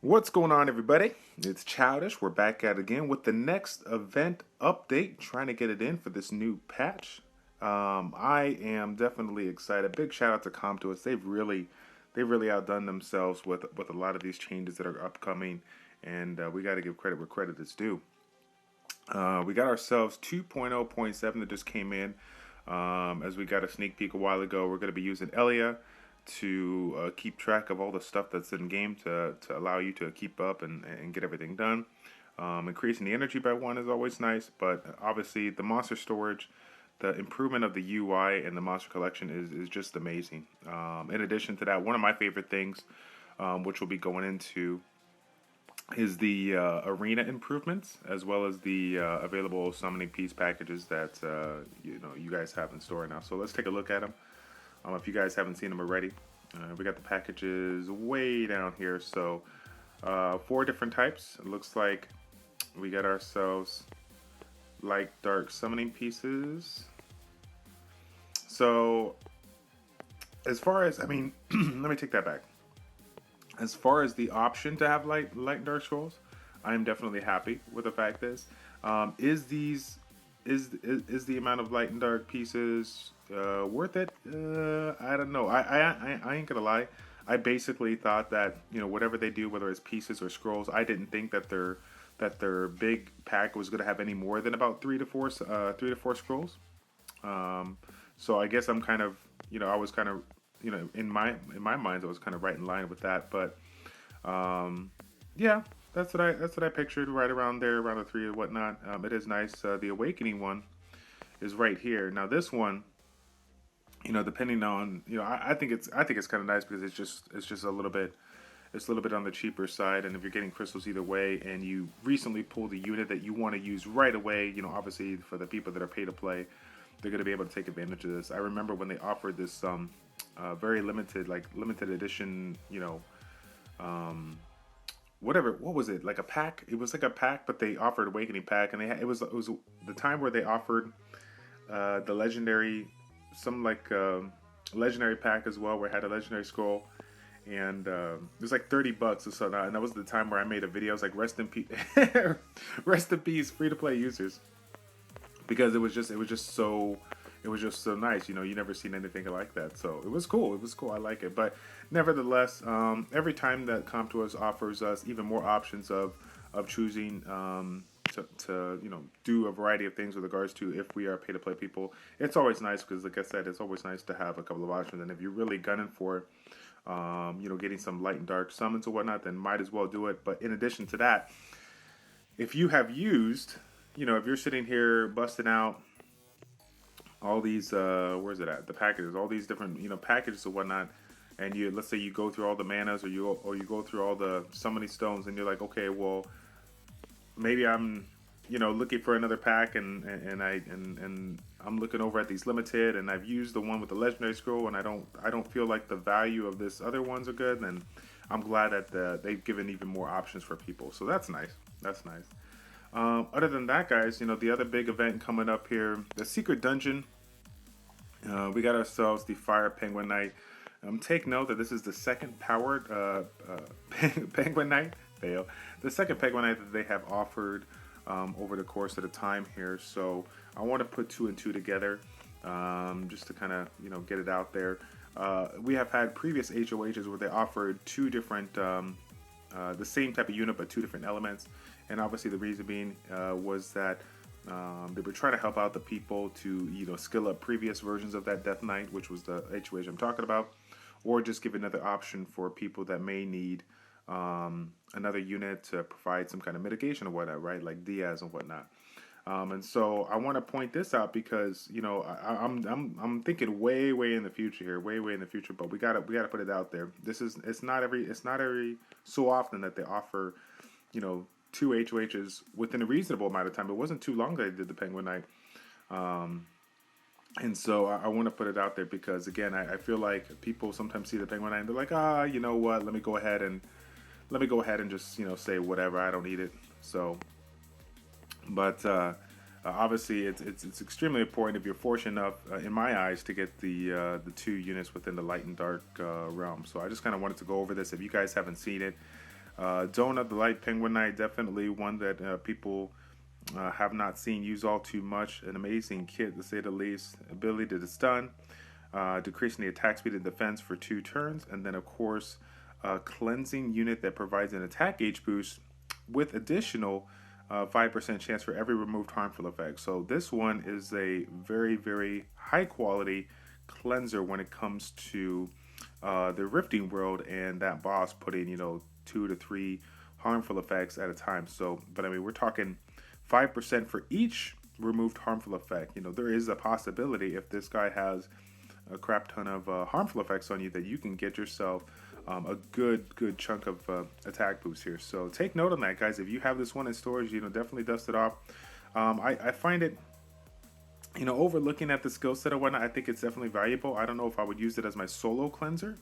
What's going on, everybody? It's Childish. We're back at it again with the next event update, trying to get it in for this new patch. I am definitely excited. Big shout out to ComToUS. They've really outdone themselves with a lot of these changes that are upcoming, and we got to give credit where credit is due. We got ourselves 2.0.7 that just came in. As we got a sneak peek a while ago, we're going to be using Elia to keep track of all the stuff that's in game to allow you to keep up and get everything done. Increasing the energy by 1 is always nice, but obviously the monster storage, the improvement of the UI and the monster collection is just amazing. In addition to that, one of my favorite things, which we'll be going into, is the arena improvements, as well as the available summoning piece packages that you guys have in store now. So let's take a look at them. If you guys haven't seen them already, we got the packages way down here. So 4 different types. It looks like we got ourselves light dark summoning pieces. So as far as, let me take that back. As far as the option to have light and dark scrolls, I am definitely happy with the fact is the amount of light and dark pieces worth it? I don't know. I ain't gonna lie. I basically thought that whatever they do, whether it's pieces or scrolls, I didn't think that their big pack was gonna have any more than about 3 to 4 scrolls. So I guess I'm kind of I was kind of in my mind I was kind of right in line with that, but yeah. That's what I pictured, right around there, around the 3 and whatnot. It is nice. The Awakening one is right here. Now this one, depending on, I think it's kind of nice because it's just a little bit on the cheaper side. And if you're getting crystals either way, and you recently pulled a unit that you want to use right away, obviously for the people that are pay to play, they're going to be able to take advantage of this. I remember when they offered this very limited edition, what was it, like a pack? It was like a pack, but they offered Awakening pack, and it was the time where they offered the legendary, legendary pack as well, where it had a legendary scroll, and it was like $30 or so. And that was the time where I made a video. I was like, rest in peace, rest in peace, free to play users, because it was just so nice. You never seen anything like that. So it was cool. I like it. But nevertheless, every time that ComToUS offers us even more options of choosing to do a variety of things with regards to if we are pay to play people, it's always nice, because like I said, it's always nice to have a couple of options. And if you're really gunning for getting some light and dark summons or whatnot, then might as well do it. But in addition to that, if you have used, if you're sitting here busting out all these where's it at, the packages, all these different packages or whatnot, and let's say you go through all the manas, or you go through all the summoning stones, and you're like, okay, well, maybe I'm looking for another pack, and I'm looking over at these limited, and I've used the one with the legendary scroll, and I don't feel like the value of this other ones are good. Then I'm glad that they've given even more options for people. So that's nice. Other than that, guys, the other big event coming up here, the Secret Dungeon. We got ourselves the Fire Penguin Knight. Take note that this is the second powered Penguin Knight. Fail. The second Penguin Knight that they have offered over the course of the time here. So I want to put 2 and 2 together, just to kind of get it out there. We have had previous HOHs where they offered 2 different, the same type of unit but 2 different elements. And obviously the reason being was that they were trying to help out the people to skill up previous versions of that Death Knight, which was the HOH I'm talking about, or just give another option for people that may need another unit to provide some kind of mitigation or whatnot, right? Like Diaz and whatnot. And so I want to point this out because I'm thinking way in the future here, way in the future. But we gotta put it out there. It's not every so often that they offer 2 HOHs within a reasonable amount of time. It wasn't too long that I did the Penguin Knight. And so I want to put it out there because, again, I feel like people sometimes see the Penguin Knight and they're like, you know what, let me go ahead and just, say whatever, I don't need it. So, but obviously it's extremely important if you're fortunate enough, in my eyes, to get the 2 units within the light and dark realm. So I just kind of wanted to go over this. If you guys haven't seen it, Donut, the Light Penguin Knight, definitely one that people have not seen used all too much. An amazing kit, to say the least. Ability to stun, decreasing the attack speed and defense for 2 turns, and then of course a cleansing unit that provides an attack gauge boost with additional 5% chance for every removed harmful effect. So this one is a very, very high quality cleanser when it comes to the Rifting World, and that boss putting 2 to 3 harmful effects at a time. So, but I mean, we're talking 5% for each removed harmful effect. There is a possibility if this guy has a crap ton of harmful effects on you that you can get yourself a good chunk of attack boost here. So take note on that, guys. If you have this one in storage, definitely dust it off. I find it, over looking at the skill set or whatnot, I think it's definitely valuable. I don't know if I would use it as my solo cleanser,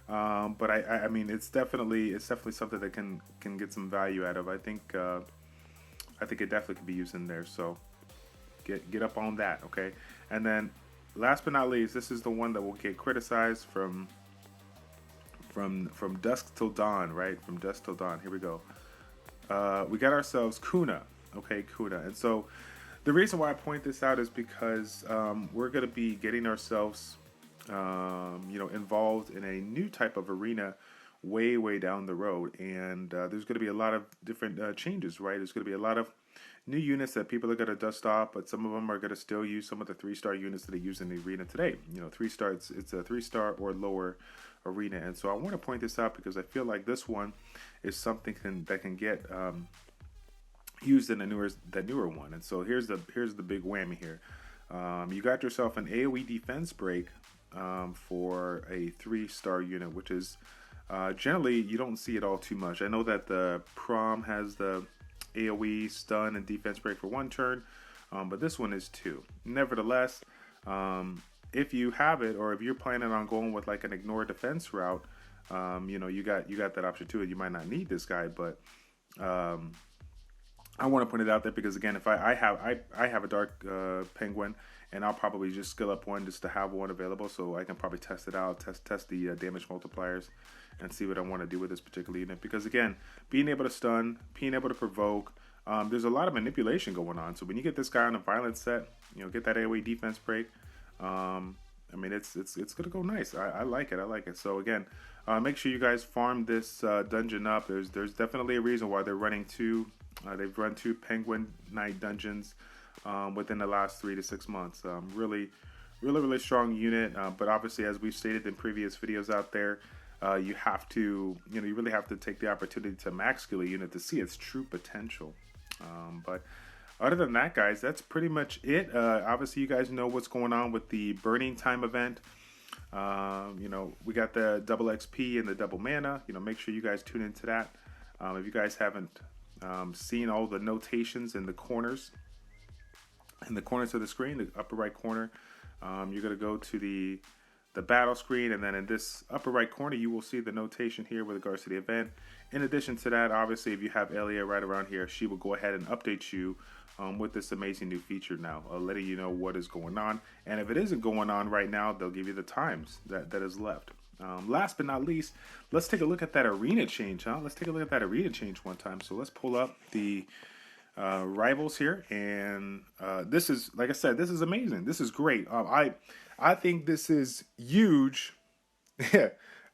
but I mean, it's definitely something that can get some value out of. I think it definitely could be used in there. So get up on that, okay? And then last but not least, this is the one that will get criticized from dusk till dawn, right? From dusk till dawn. Here we go. We got ourselves Kuna, okay, Kuna. And so the reason why I point this out is because we're going to be getting ourselves, involved in a new type of arena way down the road, and there's going to be a lot of different changes, right? There's going to be a lot of new units that people are going to dust off, but some of them are going to still use some of the 3-star units that they use in the arena today. 3-star, it's a 3-star or lower arena, and so I want to point this out because I feel like this one is something that can get used in the newer one. And so here's the big whammy here. You got yourself an AoE defense break for a 3-star unit, which is generally you don't see it all too much. I know that the Prom has the AoE stun and defense break for 1 turn, but this one is 2. Nevertheless, if you have it, or if you're planning on going with like an ignore defense route, you got that option too. You might not need this guy, but I want to point it out there because again, if I have a dark penguin, and I'll probably just skill up one just to have one available, so I can probably test it out, test the damage multipliers, and see what I want to do with this particular unit. Because again, being able to stun, being able to provoke, there's a lot of manipulation going on. So when you get this guy on a violence set, get that AoE defense break. I mean, it's gonna go nice. I like it. So again, make sure you guys farm this dungeon up. There's definitely a reason why they're running 2. They've run 2 Penguin Night dungeons within the last 3 to 6 months. Really strong unit. But obviously, as we've stated in previous videos out there, you have to, you really have to take the opportunity to max skill a unit to see its true potential. But other than that, guys, that's pretty much it. Obviously, you guys know what's going on with the Burning Time event. We got the double XP and the double mana. Make sure you guys tune into that. If you guys haven't seen all the notations in the corners of the screen, the upper right corner, you're going to go to the battle screen, and then in this upper right corner you will see the notation here with regards to the event. In addition to that, obviously, if you have Elia right around here, she will go ahead and update you with this amazing new feature now, letting you know what is going on. And if it isn't going on right now, they'll give you the times that is left. Last but not least, let's take a look at that arena change, Let's take a look at that arena change one time. So let's pull up the rivals here, and this is, like I said, this is amazing. This is great. I think this is huge. Yeah,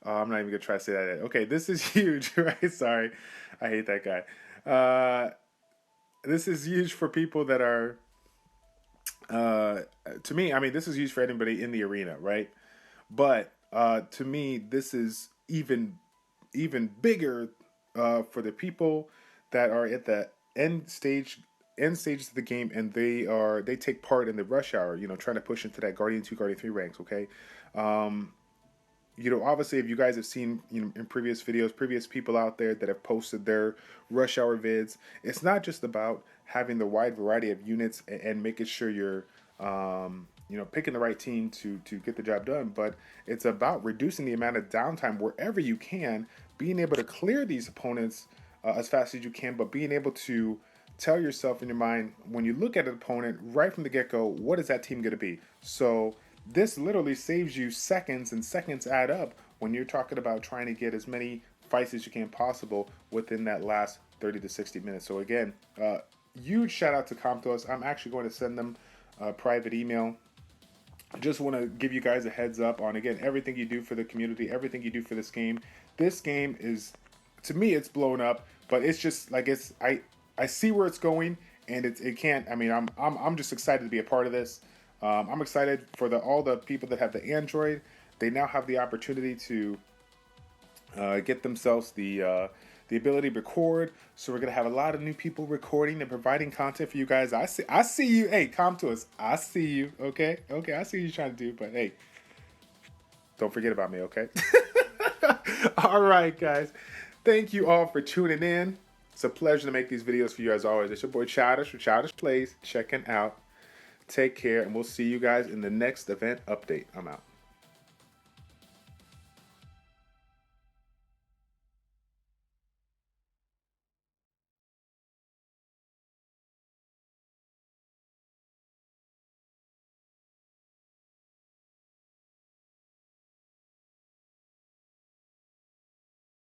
I'm not even gonna try to say that. Okay, this is huge, right? Sorry, I hate that guy. This is huge for people that are. To me, I mean, this is huge for anybody in the arena, right? But to me, this is even bigger for the people that are at the end stages of the game, and they take part in the rush hour, trying to push into that Guardian 2, Guardian 3 ranks, okay? Obviously, if you guys have seen, in previous videos, previous people out there that have posted their rush hour vids, it's not just about having the wide variety of units and making sure you're, picking the right team to get the job done, but it's about reducing the amount of downtime wherever you can, being able to clear these opponents as fast as you can, but being able to tell yourself in your mind, when you look at an opponent right from the get-go, what is that team going to be? So this literally saves you seconds, and seconds add up when you're talking about trying to get as many fights as you can possible within that last 30 to 60 minutes. So again, huge shout out to Karanthir. I'm actually going to send them a private email. I just want to give you guys a heads up on, again, everything you do for the community, everything you do for this game. This game is, to me, it's blown up, but it's just like, I see where it's going, and it can't. I mean, I'm just excited to be a part of this. I'm excited for all the people that have the Android. They now have the opportunity to get themselves the ability to record. So we're gonna have a lot of new people recording and providing content for you guys. I see you. Hey, come to us. I see you. Okay, I see what you're trying to do. But hey, don't forget about me. Okay. All right, guys. Thank you all for tuning in. It's a pleasure to make these videos for you as always. It's your boy Childish for ChildishPlays. Checking out. Take care, and we'll see you guys in the next event update. I'm out.